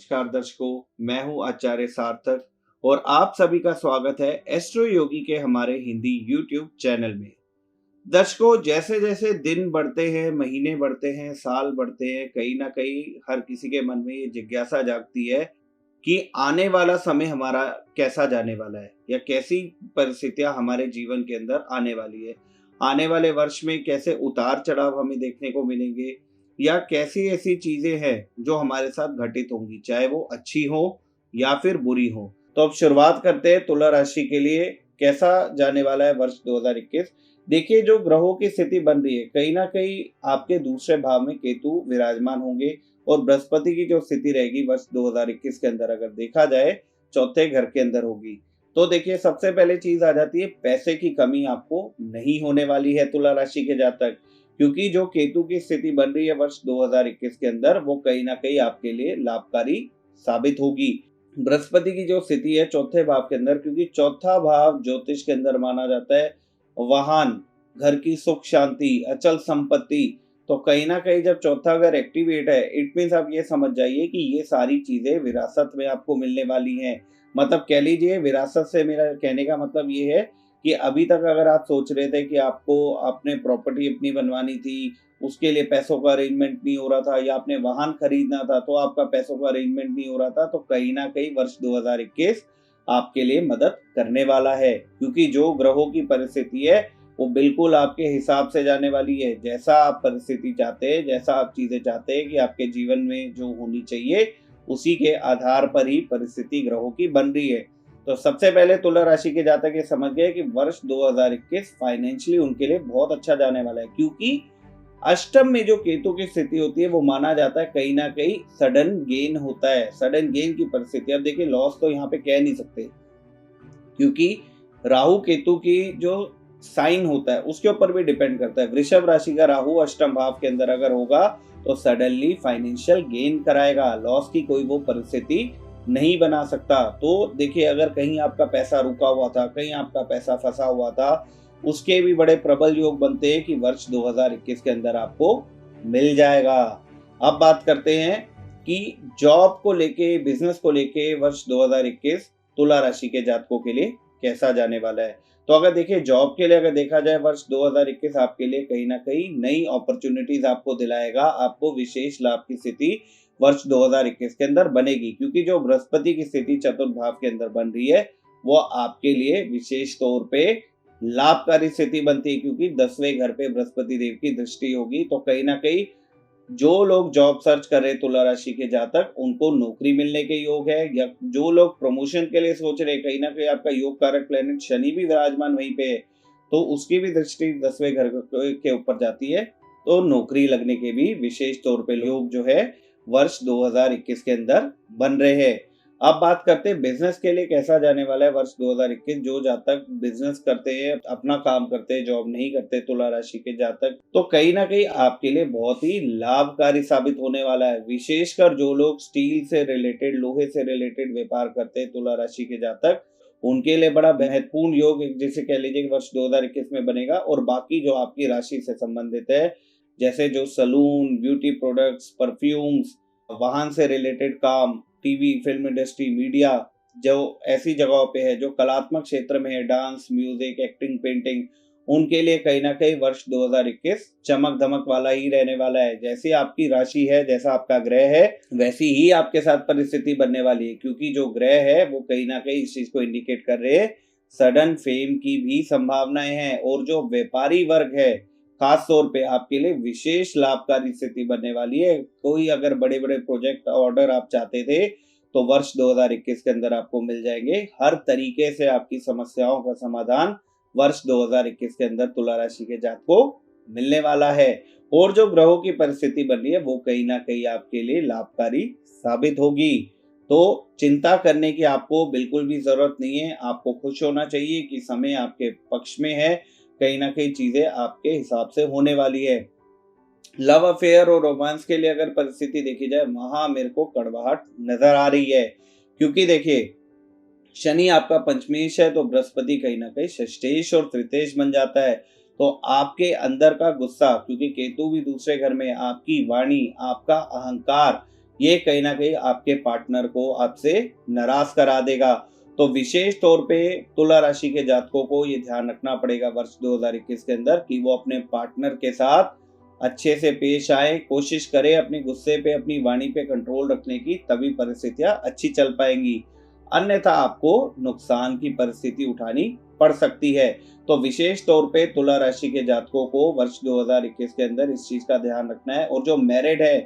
नमस्कार दर्शकों, मैं हूं आचार्य सार्थक और आप सभी का स्वागत है एस्ट्रो योगी के हमारे हिंदी यूट्यूब चैनल में। दर्शकों, जैसे जैसे दिन बढ़ते हैं, महीने बढ़ते हैं, साल बढ़ते हैं, कहीं ना कहीं हर किसी के मन में ये जिज्ञासा जागती है कि आने वाला समय हमारा कैसा जाने वाला है या कैसी परिस्थितियां हमारे जीवन के अंदर आने वाली है। आने वाले वर्ष में कैसे उतार चढ़ाव हमें देखने को मिलेंगे या कैसी ऐसी चीजें हैं जो हमारे साथ घटित होंगी, चाहे वो अच्छी हो या फिर बुरी हो। तो अब शुरुआत करते हैं तुला राशि के लिए कैसा जाने वाला है वर्ष 2021। देखिए, जो ग्रहों की स्थिति बन रही है, कहीं ना कहीं आपके दूसरे भाव में केतु विराजमान होंगे और बृहस्पति की जो स्थिति रहेगी वर्ष 2021 के अंदर अगर देखा जाए, चौथे घर के अंदर होगी। तो देखिए, सबसे पहले चीज आ जाती है, पैसे की कमी आपको नहीं होने वाली है तुला राशि के जातक, क्योंकि जो केतु की स्थिति बन रही है वर्ष 2021 के अंदर वो कहीं ना कहीं आपके लिए लाभकारी साबित होगी। बृहस्पति की जो स्थिति है चौथे भाव के अंदर, क्योंकि चौथा भाव ज्योतिष के अंदर माना जाता है वाहन, घर की सुख शांति, अचल संपत्ति। तो कहीं ना कहीं जब चौथा घर एक्टिवेट है, इट मीन्स आप ये समझ जाइए कि ये सारी चीजें विरासत में आपको मिलने वाली हैं। मतलब कह लीजिए, विरासत से मेरा कहने का मतलब ये है कि अभी तक अगर आप सोच रहे थे कि आपको अपने प्रॉपर्टी अपनी बनवानी थी, उसके लिए पैसों का अरेंजमेंट नहीं हो रहा था, या आपने वाहन खरीदना था तो आपका पैसों का अरेंजमेंट नहीं हो रहा था, तो कहीं ना कहीं वर्ष 2021 आपके लिए मदद करने वाला है, क्योंकि जो ग्रहों की परिस्थिति है वो बिल्कुल आपके हिसाब से जाने वाली है। जैसा आप परिस्थिति चाहते हैं, जैसा आप चीजें चाहते हैं कि आपके जीवन में जो होनी चाहिए, उसी के आधार पर ही परिस्थिति ग्रहों की बन रही है। तो सबसे पहले तुला राशि के जातक ये समझ गए कि वर्ष 2021 फाइनेंशियली उनके लिए बहुत अच्छा जाने वाला है, क्योंकि अष्टम में जो केतु की स्थिति होती है वो माना जाता है कहीं ना कहीं सडन गेन होता है, सडन गेन की परिस्थिति। अब देखिए, लॉस तो यहाँ पे कह नहीं सकते, क्योंकि राहु केतु की जो साइन होता है उसके ऊपर भी डिपेंड करता है। वृषभ राशि का राहु अष्टम भाव के अंदर अगर होगा तो सडनली फाइनेंशियल गेन कराएगा, लॉस की कोई वो परिस्थिति नहीं बना सकता। तो देखिए, अगर कहीं आपका पैसा रुका हुआ था, कहीं आपका पैसा फंसा हुआ था, उसके भी बड़े प्रबल योग बनते हैं कि वर्ष 2021 के अंदर आपको मिल जाएगा। अब बात करते हैं कि जॉब को लेके, बिजनेस को लेके वर्ष 2021 तुला राशि के जातकों के लिए कैसा जाने वाला है। तो अगर देखिए, जॉब के लिए अगर देखा जाए, वर्ष 2021 आपके लिए कहीं ना कहीं नई अपॉर्चुनिटीज आपको दिलाएगा, आपको विशेष लाभ की स्थिति वर्ष 2021 के अंदर बनेगी, क्योंकि जो बृहस्पति की स्थिति चतुर्थ भाव के अंदर बन रही है वो आपके लिए विशेष तौर पे लाभकारी स्थिति बनती है, क्योंकि 10वें घर पे बृहस्पति देव की दृष्टि होगी। तो कहीं ना कहीं जो लोग जॉब सर्च कर रहे हैं तुला राशि के जातक, उनको नौकरी मिलने के योग है, या जो लोग प्रमोशन के लिए सोच रहे हैं, कहीं ना कहीं आपका योग कारक प्लेनेट शनि भी विराजमान वहीं पे है, तो उसकी भी दृष्टि 10वें घर के ऊपर जाती है। तो नौकरी लगने के भी विशेष तौर पे योग जो है वर्ष 2021 के अंदर बन रहे हैं। अब बात करते हैं बिजनेस के लिए कैसा जाने वाला है वर्ष 2021। जो जातक बिजनेस करते हैं, अपना काम करते हैं, जॉब नहीं करते तुला राशि के जातक, तो कहीं ना कहीं आपके लिए बहुत ही लाभकारी साबित होने वाला है। विशेषकर जो लोग स्टील से रिलेटेड, लोहे से रिलेटेड व्यापार करते हैं तुला राशि के जातक, उनके लिए बड़ा महत्वपूर्ण योग जिसे कह लीजिए वर्ष 2021 में बनेगा। और बाकी जो आपकी राशि से संबंधित है, जैसे जो सलून, ब्यूटी प्रोडक्ट्स, परफ्यूम्स, वाहन से रिलेटेड काम, टीवी, फिल्म इंडस्ट्री, मीडिया, जो ऐसी जगहों पे है, जो कलात्मक क्षेत्र में है, डांस, म्यूजिक, एक्टिंग, पेंटिंग, उनके लिए कहीं ना कहीं वर्ष 2021 चमक धमक वाला ही रहने वाला है। जैसी आपकी राशि है, जैसा आपका ग्रह है, वैसी ही आपके साथ परिस्थिति बनने वाली है, क्योंकि जो ग्रह है वो कहीं ना कहीं इस चीज को इंडिकेट कर रहे हैं, सडन फेम की भी संभावनाएं हैं। और जो व्यापारी वर्ग है, खास तौर पे आपके लिए विशेष लाभकारी स्थिति बनने वाली है। कोई अगर बड़े बड़े प्रोजेक्ट ऑर्डर आप चाहते थे तो वर्ष 2021 के अंदर आपको मिल जाएंगे। हर तरीके से आपकी समस्याओं का समाधान वर्ष 2021 के अंदर तुला राशि के जातकों को मिलने वाला है। और जो ग्रहों की परिस्थिति बन रही है वो कहीं ना कहीं आपके लिए लाभकारी साबित होगी। तो चिंता करने की आपको बिल्कुल भी जरूरत नहीं है। आपको खुश होना चाहिए कि समय आपके पक्ष में है, कहीं ना कहीं चीजें आपके हिसाब से होने वाली है। लव अफेयर और रोमांस के लिए अगर परिस्थिति देखी जाए, वहां मेरे को कड़वाहट नजर आ रही है, क्योंकि देखिए, शनि आपका पंचमेश है, तो बृहस्पति कहीं ना कहीं षष्ठेश और तृतीयेश बन जाता है। तो आपके अंदर का गुस्सा, क्योंकि केतु भी दूसरे घर में, आपकी वाणी, आपका अहंकार, ये कहीं ना कहीं आपके पार्टनर को आपसे नाराज करा देगा। तो विशेष तौर पे तुला राशि के जातकों को ये ध्यान रखना पड़ेगा वर्ष 2021 के अंदर कि वो अपने पार्टनर के साथ अच्छे से पेश आए, कोशिश करें अपने गुस्से पे, अपनी वाणी पे कंट्रोल रखने की, तभी परिस्थितियां अच्छी चल पाएंगी। अन्यथा आपको नुकसान की परिस्थिति उठानी पड़ सकती है। तो विशेष तौर पे तुला राशि के जातकों को वर्ष 2021 के अंदर इस चीज का ध्यान रखना है। और जो मैरिड है,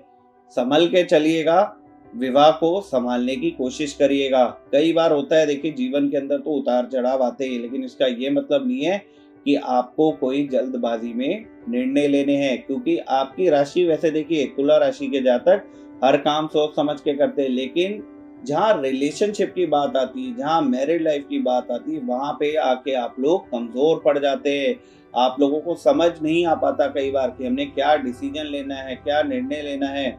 संभल के चलिएगा, विवाह को संभालने की कोशिश करिएगा। कई बार होता है, देखिए जीवन के अंदर तो उतार चढ़ाव आते हैं, लेकिन इसका ये मतलब नहीं है कि आपको कोई जल्दबाजी में निर्णय लेने हैं, क्योंकि आपकी राशि, वैसे देखिए तुला राशि के जातक हर काम सोच समझ के करते हैं, लेकिन जहाँ रिलेशनशिप की बात आती है, जहाँ मैरिड लाइफ की बात आती है, वहां पे आके आप लोग कमजोर पड़ जाते हैं। आप लोगों को समझ नहीं आ पाता कई बार कि हमने क्या डिसीजन लेना है, क्या निर्णय लेना है।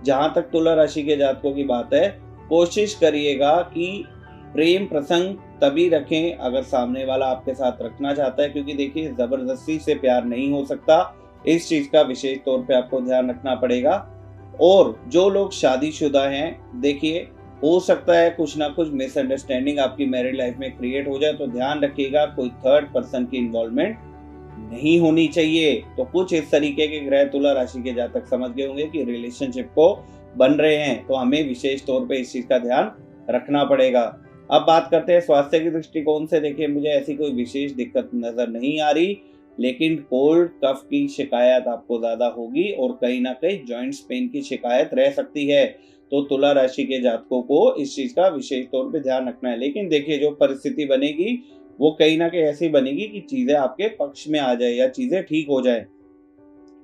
जहां तक तुला राशि के जातकों की बात है, कोशिश करिएगा कि प्रेम प्रसंग तभी रखें अगर सामने वाला आपके साथ रखना चाहता है, क्योंकि देखिए जबरदस्ती से प्यार नहीं हो सकता। इस चीज का विशेष तौर पे आपको ध्यान रखना पड़ेगा। और जो लोग शादीशुदा हैं, देखिए हो सकता है कुछ ना कुछ मिसअंडरस्टैंडिंग आपकी मैरिड लाइफ में क्रिएट हो जाए, तो ध्यान रखिएगा कोई थर्ड पर्सन की इन्वॉल्वमेंट नहीं होनी चाहिए। तो कुछ इस तरीके के ग्रह तुला राशि के जातक समझ गए होंगे कि रिलेशनशिप को बन रहे हैं, तो हमें विशेष तौर पे इस चीज का ध्यान रखना पड़ेगा। अब बात करते हैं स्वास्थ्य के दृष्टिकोण से। देखिए मुझे ऐसी कोई विशेष दिक्कत नजर नहीं आ रही, लेकिन कोल्ड कफ की शिकायत आपको ज्यादा होगी और कहीं ना कहीं जॉइंट्स पेन की शिकायत रह सकती है। तो तुला राशि के जातकों को इस चीज का विशेष तौर पे ध्यान रखना है। लेकिन देखिए जो परिस्थिति बनेगी वो कहीं ना कहीं ऐसी बनेगी कि चीजें आपके पक्ष में आ जाए या चीजें ठीक हो जाए,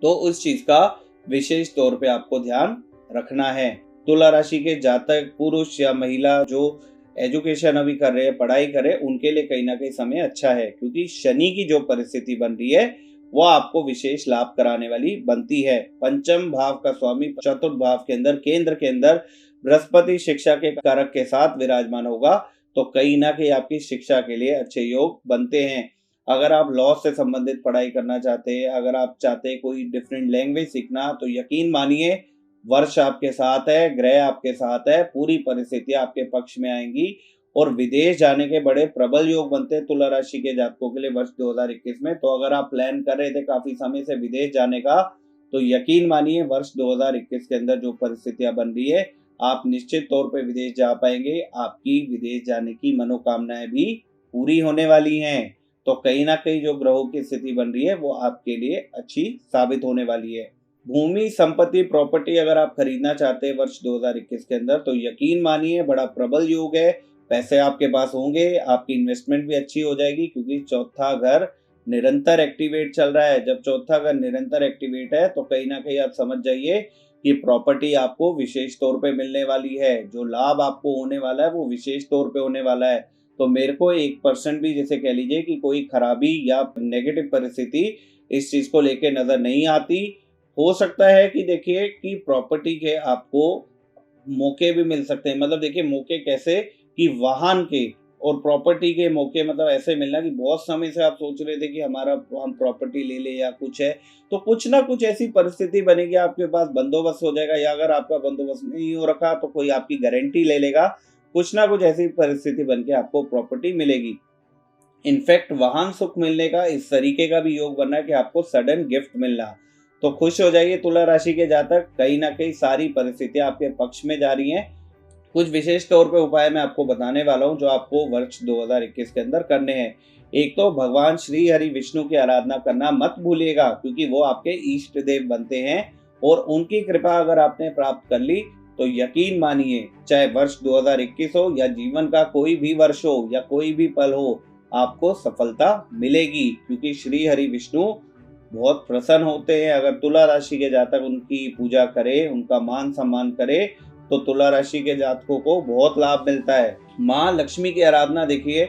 तो उस चीज का विशेष तौर पे आपको ध्यान रखना है। तुला राशि के जातक पुरुष या महिला जो एजुकेशन अभी कर रहे हैं, पढ़ाई कर रहे हैं, उनके लिए कहीं ना कहीं समय अच्छा है, क्योंकि शनि की जो परिस्थिति बन रही है वो आपको विशेष लाभ कराने वाली बनती है। पंचम भाव का स्वामी चतुर्थ भाव के अंदर, केंद्र के अंदर बृहस्पति शिक्षा के कारक के साथ विराजमान होगा, तो कहीं ना कहीं आपकी शिक्षा के लिए अच्छे योग बनते हैं। अगर आप लॉ से संबंधित पढ़ाई करना चाहते हैं, अगर आप चाहते हैं कोई डिफरेंट लैंग्वेज सीखना, तो यकीन मानिए वर्ष आपके साथ है, ग्रह आपके साथ है, पूरी परिस्थितियां आपके पक्ष में आएंगी और विदेश जाने के बड़े प्रबल योग बनते हैं तुला राशि के जातकों के लिए वर्ष 2021 में। तो अगर आप प्लान कर रहे थे काफी समय से विदेश जाने का, तो यकीन मानिए वर्ष 2021 के अंदर जो परिस्थितियां बन रही है, आप निश्चित तौर पे विदेश जा पाएंगे। आपकी विदेश जाने की मनोकामनाएं भी पूरी होने वाली हैं। तो कहीं ना कहीं जो ग्रहों की स्थिति बन रही है वो आपके लिए अच्छी साबित होने वाली है। भूमि संपत्ति प्रॉपर्टी अगर आप खरीदना चाहते हैं वर्ष 2021 के अंदर, तो यकीन मानिए बड़ा प्रबल योग है। पैसे आपके पास होंगे, आपकी इन्वेस्टमेंट भी अच्छी हो जाएगी, क्योंकि चौथा घर निरंतर एक्टिवेट चल रहा है। जब चौथा घर निरंतर एक्टिवेट है तो कहीं ना कहीं आप समझ जाइए कि प्रॉपर्टी आपको विशेष तौर पे मिलने वाली है। जो लाभ आपको होने वाला है वो विशेष तौर पे होने वाला है। तो मेरे को 1% भी जैसे कह लीजिए कि कोई खराबी या नेगेटिव परिस्थिति इस चीज को लेके नजर नहीं आती। हो सकता है कि देखिए कि प्रॉपर्टी के आपको मौके भी मिल सकते हैं। मतलब देखिए मौके कैसे, कि वाहन के और प्रॉपर्टी के मौके, मतलब ऐसे मिलना कि बहुत समय से आप सोच रहे थे कि हमारा हम प्रॉपर्टी ले ले या कुछ है, तो कुछ ना कुछ ऐसी परिस्थिति बनेगी, आपके पास बंदोबस्त हो जाएगा। या अगर आपका बंदोबस्त नहीं हो रखा तो कोई आपकी गारंटी ले लेगा। कुछ ना कुछ ऐसी परिस्थिति बन के आपको प्रॉपर्टी मिलेगी। इनफैक्ट वाहन सुख मिलने का इस तरीके का भी योग बनना है कि आपको सडन गिफ्ट मिलना। तो खुश हो जाइए तुला राशि के जातक, कहीं ना कहीं सारी परिस्थितियां आपके पक्ष में जा रही हैं। कुछ विशेष तौर पे उपाय मैं आपको बताने वाला हूं जो आपको वर्ष 2021 के अंदर करने हैं। एक तो भगवान श्री हरि विष्णु की आराधना करना मत भूलिएगा, क्योंकि वो आपके इष्ट देव बनते हैं और उनकी कृपा अगर आपने प्राप्त कर ली तो यकीन मानिए चाहे वर्ष 2021 हो या जीवन का कोई भी वर्ष हो या कोई भी पल हो, आपको सफलता मिलेगी, क्योंकि श्री हरि विष्णु बहुत प्रसन्न होते हैं। अगर तुला राशि के जातक उनकी पूजा करे, उनका मान सम्मान करे, तो तुला राशि के जातकों को बहुत लाभ मिलता है। माँ लक्ष्मी की आराधना देखिए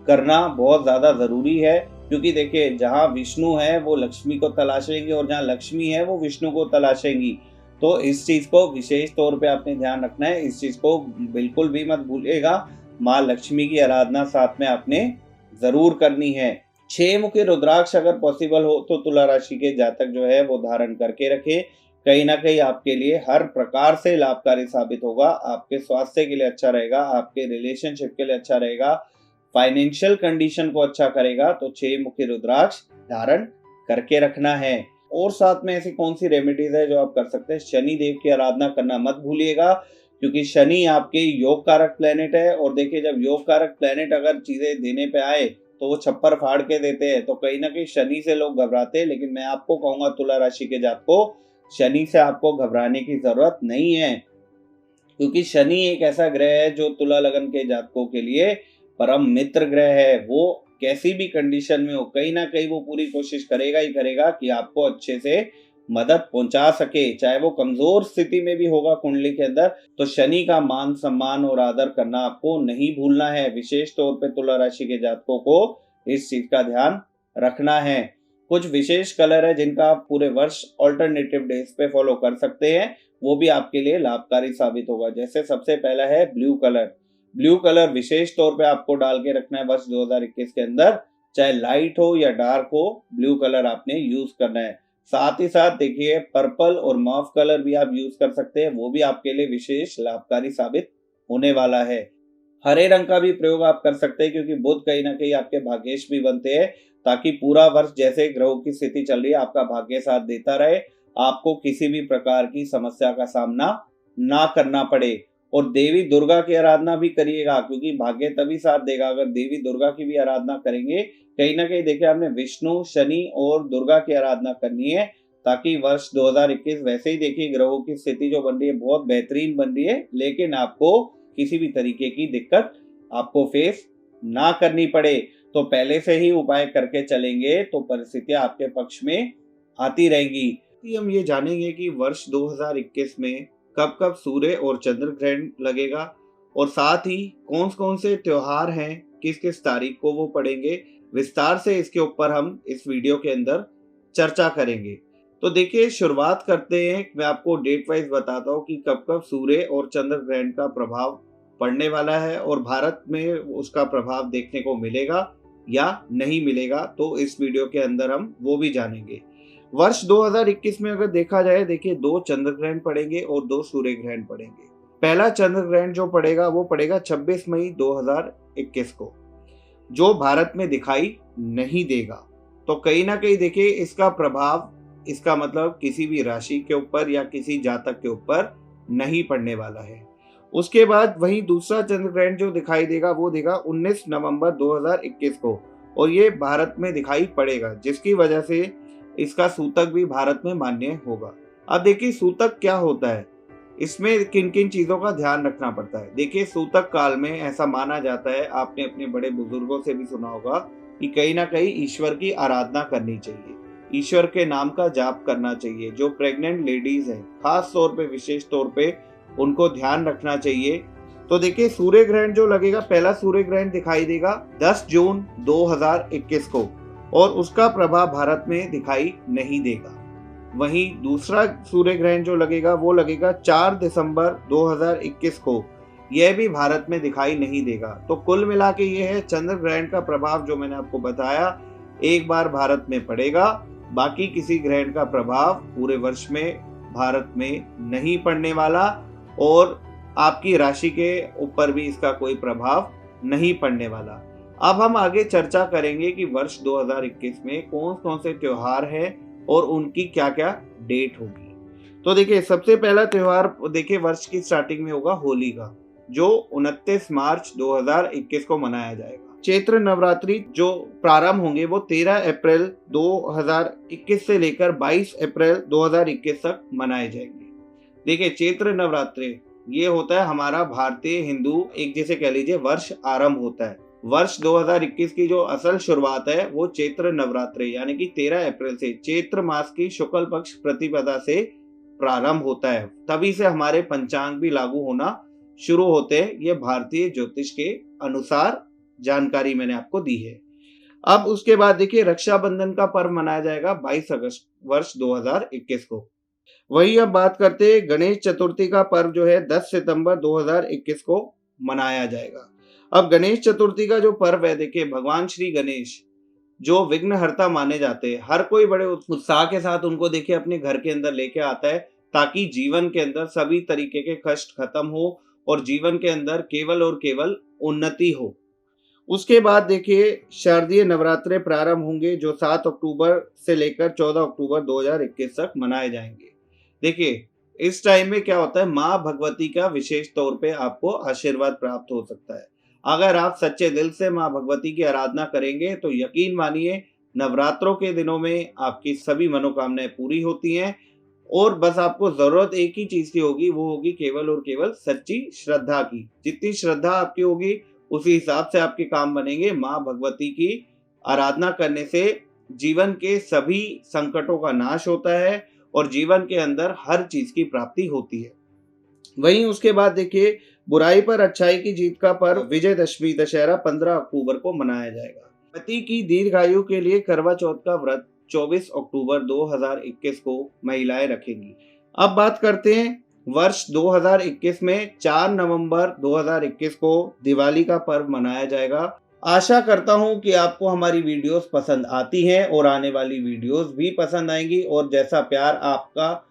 करना बहुत ज्यादा जरूरी है, क्योंकि देखिए जहाँ विष्णु है वो लक्ष्मी को तलाशेंगे और जहाँ लक्ष्मी है वो विष्णु को तलाशेंगी। तो इस चीज को विशेष तौर पे आपने ध्यान रखना है, इस चीज को बिल्कुल भी मत भूलिएगा। माँ लक्ष्मी की आराधना साथ में आपने जरूर करनी है। 6 मुखी रुद्राक्ष अगर पॉसिबल हो तो तुला राशि के जातक जो है वो धारण करके रखें, कहीं ना कहीं आपके लिए हर प्रकार से लाभकारी साबित होगा। आपके स्वास्थ्य के लिए अच्छा रहेगा, आपके रिलेशनशिप के लिए अच्छा रहेगा, फाइनेंशियल कंडीशन को अच्छा करेगा। तो 6 मुखी रुद्राक्ष धारण करके रखना है। और साथ में ऐसी कौन सी रेमेडीज है जो आप कर सकते हैं? शनि देव की आराधना करना मत भूलिएगा, क्योंकि शनि आपके योग कारक प्लेनेट है। और देखिए, जब योग कारक प्लेनेट अगर चीजें देने पे आए तो वो छप्पर फाड़ के देते हैं। तो कहीं ना कहीं शनि से लोग घबराते हैं, लेकिन मैं आपको कहूंगा तुला राशि के जातकों, शनि से आपको घबराने की जरूरत नहीं है, क्योंकि शनि एक ऐसा ग्रह है जो तुला लगन के जातकों के लिए परम मित्र ग्रह है। वो कैसी भी कंडीशन में हो, कहीं ना कहीं वो पूरी कोशिश करेगा ही करेगा कि आपको अच्छे से मदद पहुंचा सके, चाहे वो कमजोर स्थिति में भी होगा कुंडली के अंदर। तो शनि का मान सम्मान और आदर करना आपको नहीं भूलना है। विशेष तौर पे तुला राशि के जातकों को इस चीज का ध्यान रखना है। कुछ विशेष कलर है जिनका आप पूरे वर्ष ऑल्टरनेटिव डेज पे फॉलो कर सकते हैं, वो भी आपके लिए लाभकारी साबित होगा। जैसे सबसे पहला है ब्लू कलर। ब्लू कलर विशेष तौर पे आपको डाल के रखना है वर्ष 2021 के अंदर, चाहे लाइट हो या डार्क हो, ब्लू कलर आपने यूज करना है। साथ ही साथ देखिए, पर्पल और मॉव कलर भी आप यूज कर सकते हैं, वो भी आपके लिए विशेष लाभकारी साबित होने वाला है। हरे रंग का भी प्रयोग आप कर सकते हैं, क्योंकि बुध कहीं ना कहीं आपके भाग्येश भी बनते हैं, ताकि पूरा वर्ष जैसे ग्रहों की स्थिति चल रही है आपका भाग्य साथ देता रहे, आपको किसी भी प्रकार की समस्या का सामना ना करना पड़े। और देवी दुर्गा की आराधना भी करिएगा, क्योंकि भाग्य तभी साथ देगा अगर देवी दुर्गा की भी आराधना करेंगे। कहीं ना कहीं देखिए, आपने विष्णु, शनि और दुर्गा की आराधना करनी है, ताकि वर्ष 2021 वैसे ही देखिए ग्रहों की स्थिति जो बन रही है बहुत बेहतरीन बन रही है, लेकिन आपको किसी भी तरीके की दिक्कत आपको फेस ना करनी पड़े। तो पहले से ही उपाय करके चलेंगे तो परिस्थितियां आपके पक्ष में आती रहेंगी। हम ये जानेंगे कि वर्ष 2021 में कब कब सूर्य और चंद्र ग्रहण लगेगा, और साथ ही कौन कौन से त्योहार हैं, किस किस तारीख को वो पड़ेंगे। विस्तार से इसके ऊपर हम इस वीडियो के अंदर चर्चा करेंगे। तो देखिए, शुरुआत करते हैं। मैं आपको डेट वाइज बताता हूँ कि कब कब सूर्य और चंद्र ग्रहण का प्रभाव पड़ने वाला है, और भारत में उसका प्रभाव देखने को मिलेगा या नहीं मिलेगा, तो इस वीडियो के अंदर हम वो भी जानेंगे। वर्ष 2021 में अगर देखा जाए, देखिए 2 चंद्र ग्रहण पड़ेंगे और 2 सूर्य ग्रहण पड़ेंगे। पहला चंद्र ग्रहण जो पड़ेगा वो पड़ेगा 26 मई 2021 को, जो भारत में दिखाई नहीं देगा। तो कहीं ना कहीं देखिए, इसका प्रभाव, इसका मतलब किसी भी राशि के ऊपर या किसी जातक के ऊपर नहीं पड़ने वाला है। उसके बाद वही दूसरा चंद्र ग्रहण जो दिखाई देगा वो देगा 19 नवंबर 2021 को, और ये भारत में दिखाई पड़ेगा, जिसकी वजह से इसका सूतक भी भारत में मान्य होगा। अब देखिए, सूतक क्या होता है, इसमें किन किन चीजों का ध्यान रखना पड़ता है। देखिए, सूतक काल में ऐसा माना जाता है, आपने अपने बड़े बुजुर्गों से भी सुना होगा, कि कहीं ना कहीं ईश्वर की आराधना करनी चाहिए, ईश्वर के नाम का जाप करना चाहिए। जो प्रेग्नेंट लेडीज हैं, खास तौर पे, विशेष तौर पे उनको ध्यान रखना चाहिए। तो देखिए, सूर्य ग्रहण जो लगेगा, पहला सूर्य ग्रहण दिखाई देगा 10 जून 2021 को, और उसका प्रभाव भारत में दिखाई नहीं देगा। वहीं दूसरा सूर्य ग्रहण जो लगेगा वो लगेगा 4 दिसंबर 2021 को, यह भी भारत में दिखाई नहीं देगा। तो कुल मिला के ये है, चंद्र ग्रहण का प्रभाव जो मैंने आपको बताया, एक बार भारत में पड़ेगा, बाकी किसी ग्रहण का प्रभाव पूरे वर्ष में भारत में नहीं पड़ने वाला, और आपकी राशि के ऊपर भी इसका कोई प्रभाव नहीं पड़ने वाला। अब हम आगे चर्चा करेंगे कि वर्ष 2021 में कौन कौन से त्योहार हैं और उनकी क्या क्या डेट होगी। तो देखिए, सबसे पहला त्योहार देखिए वर्ष की स्टार्टिंग में होगा होली का, जो 29 मार्च 2021 को मनाया जाएगा। चैत्र नवरात्रि जो प्रारंभ होंगे वो 13 अप्रैल 2021 से लेकर 22 अप्रैल 2021 तक मनाए जाएंगे। देखिए, चैत्र नवरात्रि ये होता है हमारा भारतीय हिंदू, एक जैसे कह लीजिए वर्ष आरंभ होता है। वर्ष 2021 की जो असल शुरुआत है वो चैत्र नवरात्रि यानी कि 13 अप्रैल से, चैत्र मास की शुक्ल पक्ष प्रतिपदा से प्रारंभ होता है। तभी से हमारे पंचांग भी लागू होना शुरू होते हैं। ये भारतीय ज्योतिष के अनुसार जानकारी मैंने आपको दी है। अब उसके बाद देखिए, रक्षाबंधन का पर्व मनाया जाएगा 22 अगस्त वर्ष 2021 को। वही अब बात करते हैं, गणेश चतुर्थी का पर्व जो है 10 सितंबर 2021 को मनाया जाएगा। अब गणेश चतुर्थी का जो पर्व है, देखिए भगवान श्री गणेश जो विघ्नहर्ता माने जाते हैं, हर कोई बड़े उत्साह के साथ उनको देखिए अपने घर के अंदर लेके आता है, ताकि जीवन के अंदर सभी तरीके के कष्ट खत्म हो और जीवन के अंदर केवल और केवल उन्नति हो। उसके बाद देखिए शारदीय नवरात्रे प्रारंभ होंगे जो 7 अक्टूबर से लेकर 14 अक्टूबर 2021 तक मनाए जाएंगे। देखिए इस टाइम में क्या होता है, माँ भगवती का विशेष तौर पे आपको आशीर्वाद प्राप्त हो सकता है। अगर आप सच्चे दिल से माँ भगवती की आराधना करेंगे तो यकीन मानिए नवरात्रों के दिनों में आपकी सभी मनोकामनाएं पूरी होती हैं और बस आपको जरूरत एक ही चीज की होगी, वो होगी केवल और केवल सच्ची श्रद्धा की। जितनी श्रद्धा आपकी होगी उसी हिसाब से आपके काम बनेंगे। माँ भगवती की आराधना करने से जीवन के सभी संकटों का नाश होता है और जीवन के अंदर हर चीज की प्राप्ति होती है। वहीं उसके बाद देखिए बुराई पर अच्छाई की जीत का पर्व विजयदशमी दशहरा 15 अक्टूबर को मनाया जाएगा। पति की दीर्घायु के लिए करवा चौथ का व्रत 24 अक्टूबर 2021 को महिलाएं रखेंगी। अब बात करते हैं वर्ष 2021 में 4 नवंबर 2021 को दिवाली का पर्व मनाया जाएगा। आशा करता हूं कि आपको हमारी वीडियोस पसंद आती हैं और आने वाली वीडियोस भी पसंद आएंगी और जैसा प्यार आपका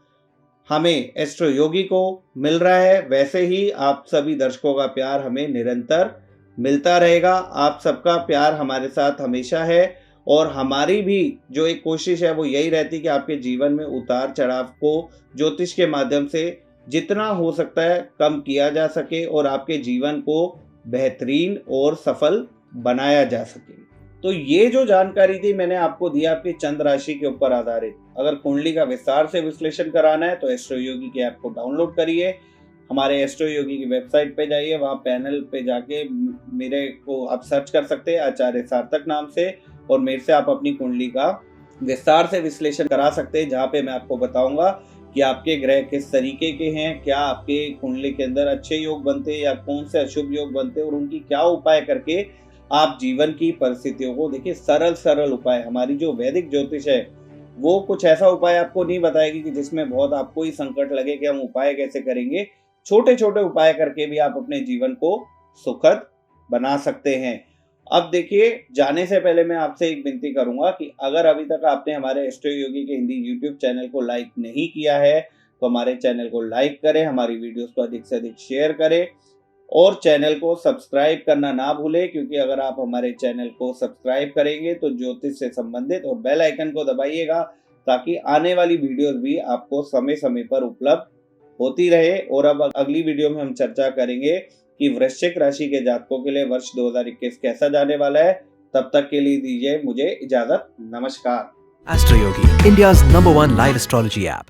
हमें एस्ट्रो योगी को मिल रहा है वैसे ही आप सभी दर्शकों का प्यार हमें निरंतर मिलता रहेगा। आप सबका प्यार हमारे साथ हमेशा है और हमारी भी जो एक कोशिश है वो यही रहती है कि आपके जीवन में उतार चढ़ाव को ज्योतिष के माध्यम से जितना हो सकता है कम किया जा सके और आपके जीवन को बेहतरीन और सफल बनाया जा सके। तो ये जो जानकारी थी मैंने आपको दी आपकी चंद्र राशि के ऊपर आधारित। अगर कुंडली का विस्तार से विश्लेषण कराना है तो एस्ट्रो योगी की ऐप को डाउनलोड करिए, हमारे एस्ट्रो योगी की वेबसाइट पे जाइए, वहाँ पैनल पे जाके मेरे को आप सर्च कर सकते हैं आचार्य सार्थक नाम से और मेरे से आप अपनी कुंडली का विस्तार से विश्लेषण करा सकते हैं, जहाँ पे मैं आपको बताऊंगा कि आपके ग्रह किस तरीके के हैं, क्या आपके कुंडली के अंदर अच्छे योग बनते हैं या कौन से अशुभ योग बनते हैं और उनकी क्या उपाय करके आप जीवन की परिस्थितियों को देखिए। सरल उपाय, हमारी जो वैदिक ज्योतिष है वो कुछ ऐसा उपाय आपको नहीं बताएगी कि जिसमें बहुत आपको ही संकट लगे कि हम उपाय कैसे करेंगे। छोटे छोटे उपाय करके भी आप अपने जीवन को सुखद बना सकते हैं। अब देखिए जाने से पहले मैं आपसे एक विनती करूंगा कि अगर अभी तक आपने हमारे एस्ट्रो योगी के हिंदी यूट्यूब चैनल को लाइक नहीं किया है तो हमारे चैनल को लाइक करें, हमारी वीडियोस को अधिक से अधिक शेयर करें और चैनल को सब्सक्राइब करना ना भूलें, क्योंकि अगर आप हमारे चैनल को सब्सक्राइब करेंगे तो ज्योतिष से संबंधित और बेल आइकन को दबाइएगा ताकि आने वाली वीडियोस भी आपको समय समय पर उपलब्ध होती रहे। और अब अगली वीडियो में हम चर्चा करेंगे कि वृश्चिक राशि के जातकों के लिए वर्ष 2021 कैसा जाने वाला है। तब तक के लिए दीजिए मुझे इजाजत। नमस्कार। Astro Yogi, India's #1 live astrology app.